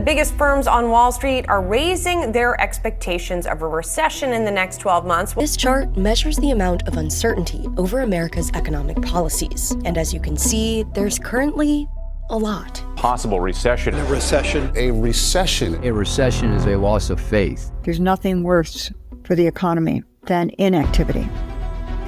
biggest firms on Wall Street are raising their expectations of a recession in the next 12 months. This chart measures the amount of uncertainty over America's economic policies. And as you can see, there's currently a lot. Possible recession. A recession. A recession. A recession is a loss of faith. There's nothing worse for the economy than inactivity.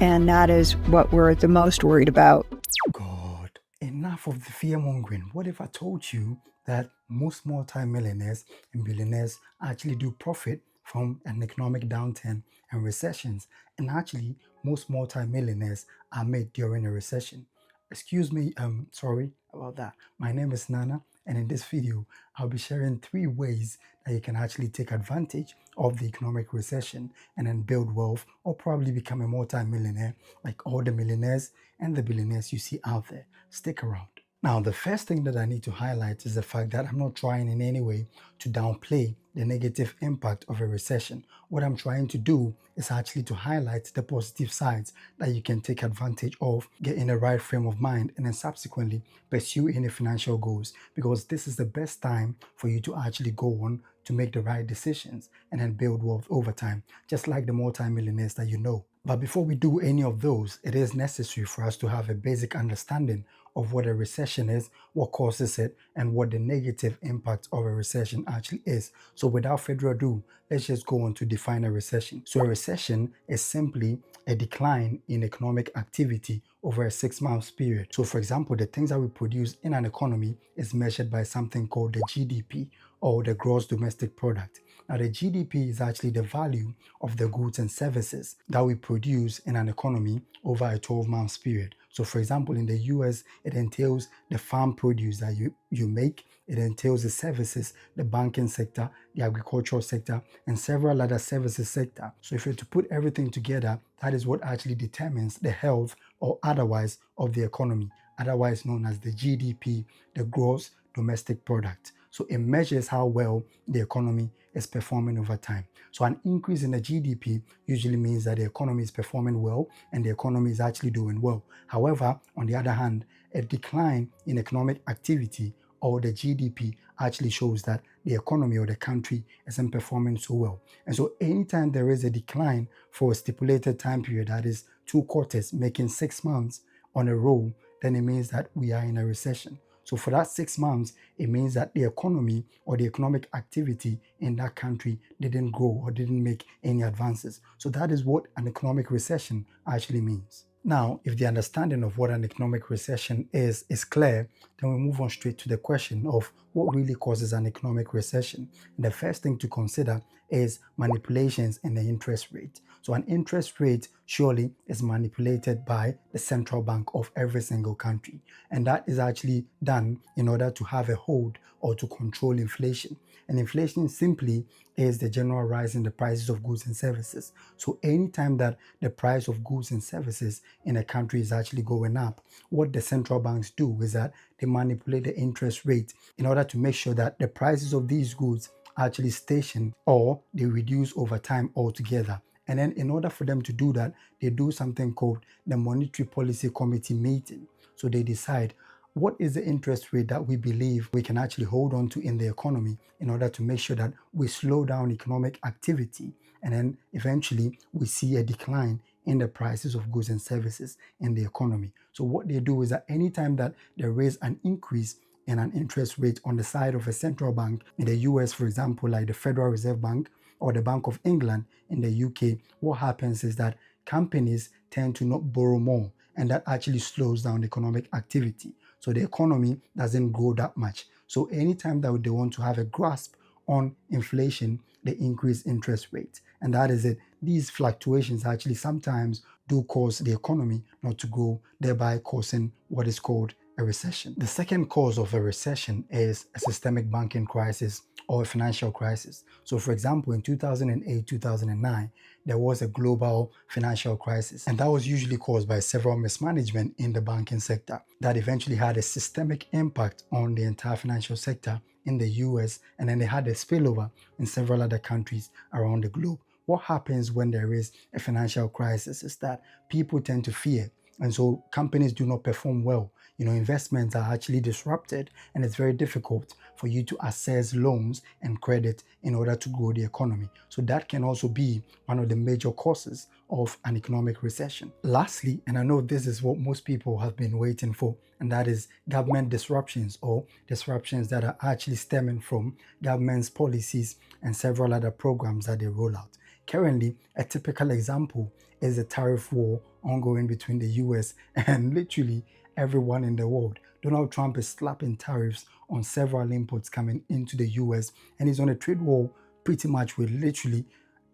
And that is what we're the most worried about. God, enough of the fear-mongering. What if I told you that most multi-millionaires and billionaires actually do profit from an economic downturn and recessions? And actually, most multi-millionaires are made during a recession. Excuse me, sorry about that. My name is Nana, and in this video, I'll be sharing 3 ways that you can actually take advantage of the economic recession and then build wealth, or probably become a multi-millionaire like all the millionaires and the billionaires you see out there. Stick around. Now, the first thing that I need to highlight is the fact that I'm not trying in any way to downplay the negative impact of a recession. What I'm trying to do is actually to highlight the positive sides that you can take advantage of, get in the right frame of mind, and then subsequently pursue any financial goals, because this is the best time for you to actually go on to make the right decisions and then build wealth over time, just like the multi-millionaires that you know. But before we do any of those, it is necessary for us to have a basic understanding of what a recession is, what causes it, and what the negative impact of a recession actually is. So without further ado, let's just go on to define a recession. So a recession is simply a decline in economic activity over a 6-month period. So for example, the things that we produce in an economy is measured by something called the GDP, or the gross domestic product. Now, the GDP is actually the value of the goods and services that we produce in an economy over a 12-month period. So for example, in the US, it entails the farm produce that you make. It entails the services, the banking sector, the agricultural sector, and several other services sector. So if you're to put everything together, that is what actually determines the health or otherwise of the economy, otherwise known as the GDP, the gross domestic product. So it measures how well the economy is performing over time. So an increase in the GDP usually means that the economy is performing well and the economy is actually doing well. However, on the other hand, a decline in economic activity or the GDP actually shows that the economy or the country isn't performing so well. And so anytime there is a decline for a stipulated time period, that is 2 quarters, making 6 months on a row, then it means that we are in a recession. So for that 6 months, it means that the economy or the economic activity in that country didn't grow or didn't make any advances. So that is what an economic recession actually means. Now, if the understanding of what an economic recession is clear, then we move on straight to the question of what really causes an economic recession. And the first thing to consider is manipulations in the interest rate. So an interest rate surely is manipulated by the central bank of every single country. And that is actually done in order to have a hold or to control inflation. And inflation simply is the general rise in the prices of goods and services. So anytime that the price of goods and services in a country is actually going up, what the central banks do is that they manipulate the interest rate in order to make sure that the prices of these goods actually station or they reduce over time altogether. And then in order for them to do that, they do something called the Monetary Policy Committee meeting. So they decide what is the interest rate that we believe we can actually hold on to in the economy in order to make sure that we slow down economic activity. And then eventually we see a decline in the prices of goods and services in the economy. So what they do is that anytime that there is an increase in an interest rate on the side of a central bank, in the US, for example, like the Federal Reserve Bank or the Bank of England in the UK, what happens is that companies tend to not borrow more, and that actually slows down economic activity. So the economy doesn't grow that much. So anytime that they want to have a grasp on inflation, they increase interest rates. And that is it. These fluctuations actually sometimes do cause the economy not to grow, thereby causing what is called a recession. The second cause of a recession is a systemic banking crisis or a financial crisis. So for example, in 2008, 2009, there was a global financial crisis, and that was usually caused by several mismanagement in the banking sector that eventually had a systemic impact on the entire financial sector in the US, and then they had a spillover in several other countries around the globe. What happens when there is a financial crisis is that people tend to fear. And so companies do not perform well. Investments are actually disrupted, and it's very difficult for you to access loans and credit in order to grow the economy. So that can also be one of the major causes of an economic recession. Lastly, and I know this is what most people have been waiting for, and that is government disruptions, or disruptions that are actually stemming from government's policies and several other programs that they roll out. Currently, a typical example is the tariff war ongoing between the US and literally everyone in the world. Donald Trump is slapping tariffs on several imports coming into the US, and he's on a trade war pretty much with literally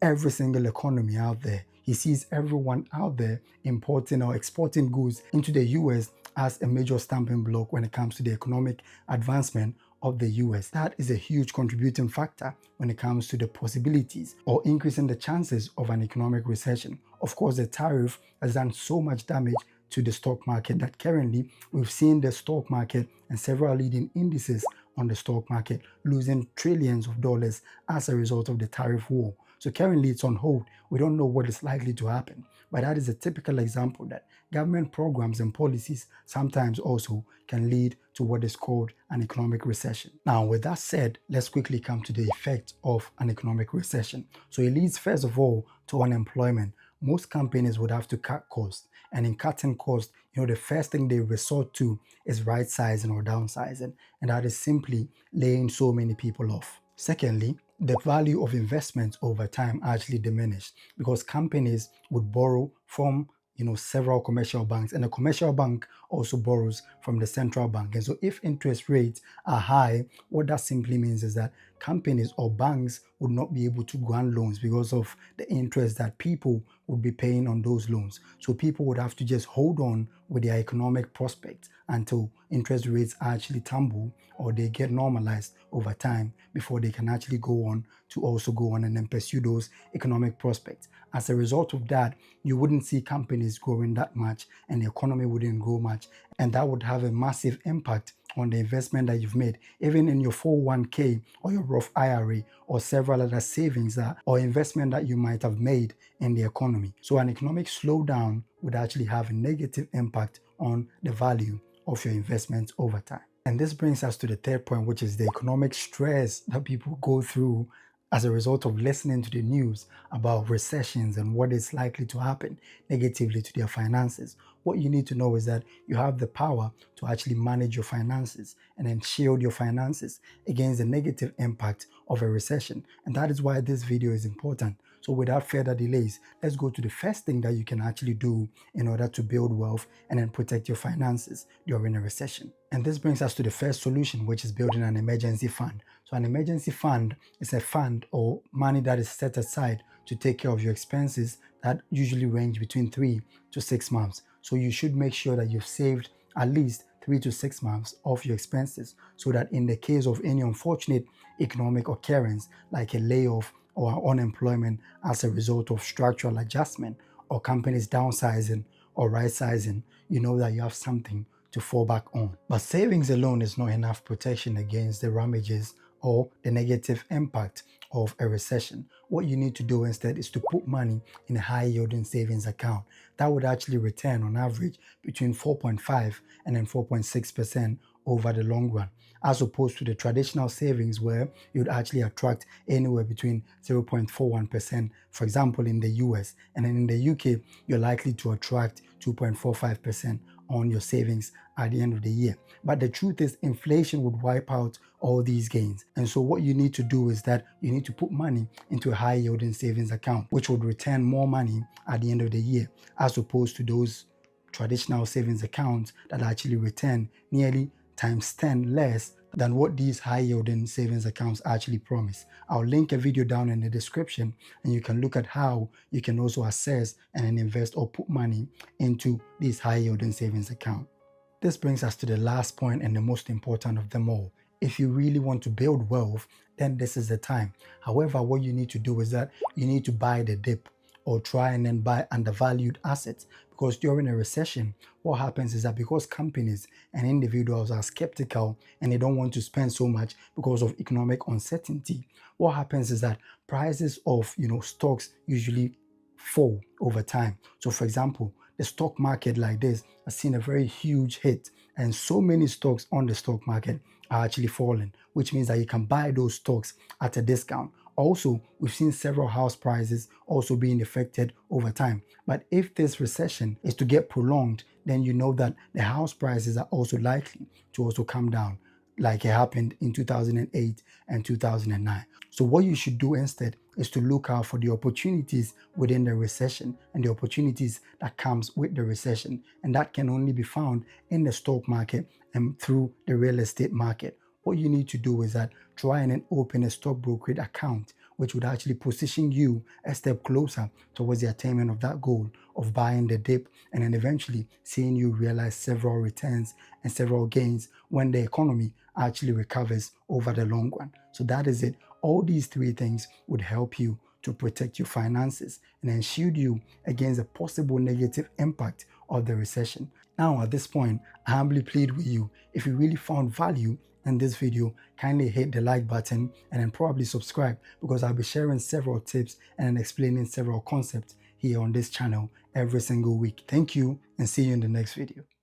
every single economy out there. He sees everyone out there importing or exporting goods into the US as a major stumbling block when it comes to the economic advancement of the US. That is a huge contributing factor when it comes to the possibilities or increasing the chances of an economic recession. Of course, the tariff has done so much damage to the stock market that currently we've seen the stock market and several leading indices on the stock market losing trillions of dollars as a result of the tariff war. So currently it's on hold. We don't know what is likely to happen. But that is a typical example that government programs and policies sometimes also can lead to what is called an economic recession. Now, with that said, let's quickly come to the effect of an economic recession. So it leads first of all to unemployment. Most companies would have to cut costs. And in cutting costs, the first thing they resort to is right sizing or downsizing. And that is simply laying so many people off. Secondly, the value of investments over time actually diminished because companies would borrow from several commercial banks, and a commercial bank also borrows from the central bank. And so if interest rates are high, what that simply means is that companies or banks would not be able to grant loans because of the interest that people would be paying on those loans. So people would have to just hold on with their economic prospects until interest rates actually tumble or they get normalized over time before they can actually go on and then pursue those economic prospects. As a result of that, you wouldn't see companies growing that much and the economy wouldn't grow much. And that would have a massive impact on the investment that you've made, even in your 401k or your Roth IRA or several other savings or investment that you might have made in the economy. So an economic slowdown would actually have a negative impact on the value of your investments over time. And this brings us to the third point, which is the economic stress that people go through as a result of listening to the news about recessions and what is likely to happen negatively to their finances. What you need to know is that you have the power to actually manage your finances and then shield your finances against the negative impact of a recession. And that is why this video is important. So without further delays, let's go to the first thing that you can actually do in order to build wealth and then protect your finances during a recession. And this brings us to the first solution, which is building an emergency fund. So an emergency fund is a fund or money that is set aside to take care of your expenses that usually range between 3 to 6 months. So you should make sure that you've saved at least 3 to 6 months of your expenses so that in the case of any unfortunate economic occurrence like a layoff or unemployment as a result of structural adjustment or companies downsizing or right sizing, you know that you have something to fall back on. But savings alone is not enough protection against the ravages or the negative impact of a recession. What you need to do instead is to put money in a high yielding savings account. That would actually return on average between 4.5 and then 4.6% over the long run, as opposed to the traditional savings where you'd actually attract anywhere between 0.41%, for example, in the US. And then in the UK, you're likely to attract 2.45% on your savings at the end of the year. But the truth is inflation would wipe out all these gains. And so what you need to do is that you need to put money into a high yielding savings account, which would return more money at the end of the year, as opposed to those traditional savings accounts that actually return nearly times 10 less than what these high yielding savings accounts actually promise. I'll link a video down in the description and you can look at how you can also assess and then invest or put money into these high yielding savings accounts. This brings us to the last point and the most important of them all. If you really want to build wealth, then this is the time. However, what you need to do is that you need to buy the dip or try and then buy undervalued assets, because during a recession, what happens is that because companies and individuals are skeptical and they don't want to spend so much because of economic uncertainty, what happens is that prices of stocks usually fall over time. So for example, the stock market like this has seen a very huge hit, and so many stocks on the stock market are actually falling, which means that you can buy those stocks at a discount. Also, we've seen several house prices also being affected over time. But if this recession is to get prolonged, then you know that the house prices are also likely to also come down, like it happened in 2008 and 2009. So what you should do instead is to look out for the opportunities within the recession and the opportunities that comes with the recession. And that can only be found in the stock market and through the real estate market. What you need to do is that try and open a stock brokerage account, which would actually position you a step closer towards the attainment of that goal of buying the dip and then eventually seeing you realize several returns and several gains when the economy actually recovers over the long run. So that is it. All these three things would help you to protect your finances and then shield you against a possible negative impact of the recession. Now, at this point, I humbly plead with you, if you really found value in this video, kindly hit the like button and then probably subscribe, because I'll be sharing several tips and explaining several concepts here on this channel every single week. Thank you, and see you in the next video.